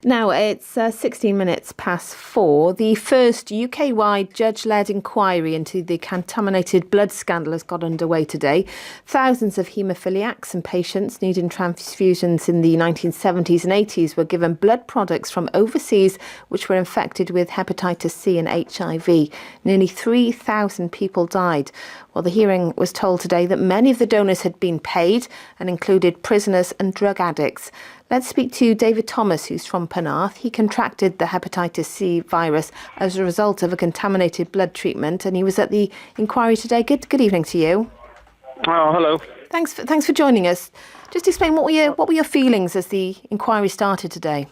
Now, it's 16 minutes past 4. The first UK-wide judge-led inquiry into the contaminated blood scandal has got underway today. Thousands of haemophiliacs and patients needing transfusions in the 1970s and 80s were given blood products from overseas which were infected with hepatitis C and HIV. Nearly 3,000 people died. Well, the hearing was told today that many of the donors had been paid and included prisoners and drug addicts. Let's speak to David Thomas, who's from Penarth. He contracted the hepatitis C virus as a result of a contaminated blood treatment, and he was at the inquiry today. Good evening to you. Oh, hello. Thanks for joining us. Just explain, what were your feelings as the inquiry started today?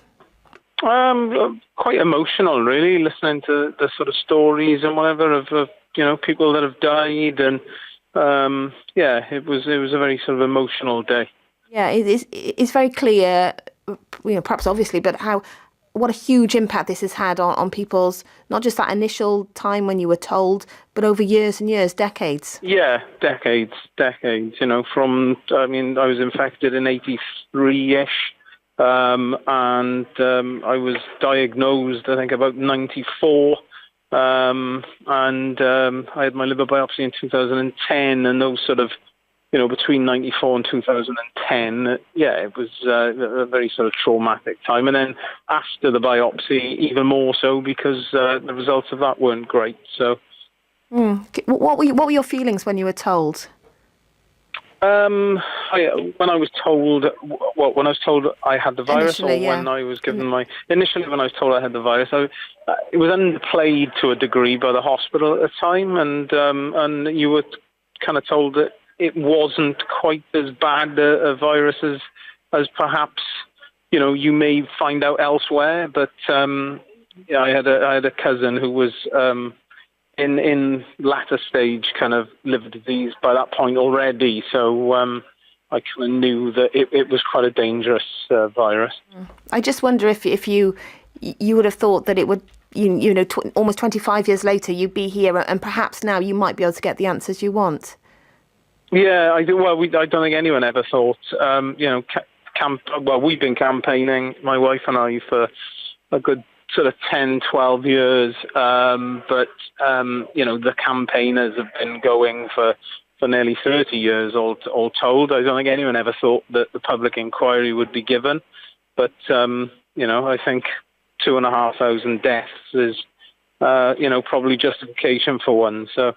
Quite emotional, really, listening to the sort of stories and whatever of people that have died, and it was a very sort of emotional day. Yeah, it's very clear, perhaps obviously, but what a huge impact this has had on people's, not just that initial time when you were told, but over years and years, decades. Yeah, decades. I was infected in 83-ish, and I was diagnosed, I think, about 94, and I had my liver biopsy in 2010, and those sort of, between 94 and 2010, it was a very sort of traumatic time. And then after the biopsy, even more so, because the results of that weren't great. So, what were your feelings when you were told? When I was told I had the virus, Initially, when I was given initially when I was told I had the virus, it was underplayed to a degree by the hospital at the time, and you were kind of told that it wasn't quite as bad a virus as perhaps you may find out elsewhere. But I had a cousin who was in latter stage kind of liver disease by that point already, so I kind of knew that it was quite a dangerous virus. I just wonder if you would have thought that it would, almost 25 years later, you'd be here, and perhaps now you might be able to get the answers you want. Yeah, I do. Well, I don't think anyone ever thought. We've been campaigning, my wife and I, for a good sort of 10, 12 years. But the campaigners have been going for nearly 30 years, all told. I don't think anyone ever thought that the public inquiry would be given. But, I think 2,500 deaths is, probably justification for one. So.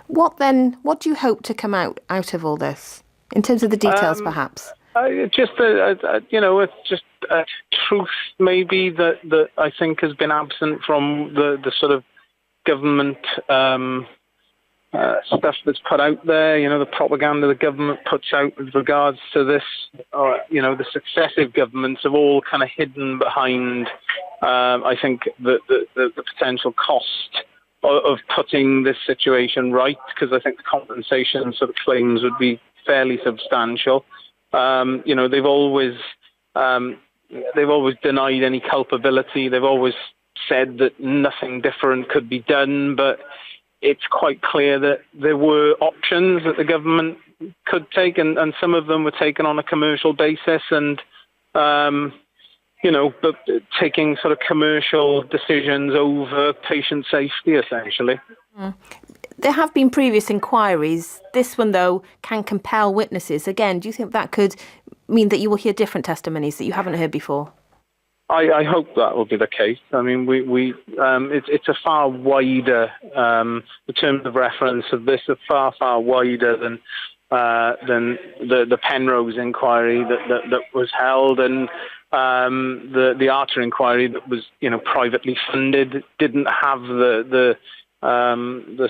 What do you hope to come out of all this, in terms of the details, perhaps? It's just a truth, maybe, that I think has been absent from the sort of government stuff that's put out there. The propaganda the government puts out with regards to this. The successive governments have all kind of hidden behind, I think, the potential cost of putting this situation right, because I think the compensation sort of claims would be fairly substantial. They've always denied any culpability. They've always said that nothing different could be done, but it's quite clear that there were options that the government could take, and some of them were taken on a commercial basis, and but taking sort of commercial decisions over patient safety, essentially. There have been previous inquiries. This one, though, can compel witnesses. Again, do you think that could mean that you will hear different testimonies that you haven't heard before? I hope that will be the case. I mean, it's a far wider, the terms of reference of this are far wider than the Penrose inquiry that was held, and the Archer inquiry that was privately funded didn't have the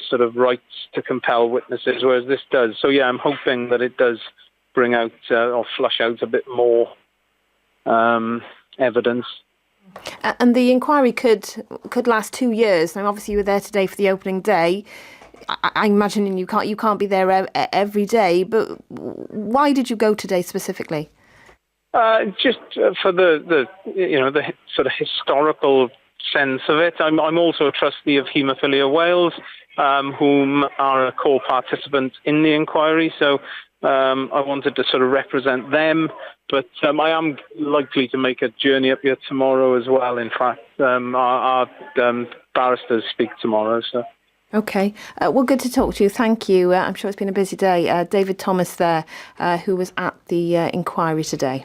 sort of rights to compel witnesses, whereas this does. So I'm hoping that it does bring out or flush out a bit more evidence. And the inquiry could last 2 years. Now, obviously, you were there today for the opening day. I'm imagining you can't be there every day, but why did you go today specifically? Just for the sort of historical sense of it. I'm also a trustee of Haemophilia Wales, whom are a core participant in the inquiry. So I wanted to sort of represent them, but I am likely to make a journey up here tomorrow as well. In fact, our barristers speak tomorrow, so. Okay. Well, good to talk to you. Thank you. I'm sure it's been a busy day. David Thomas there, who was at the inquiry today.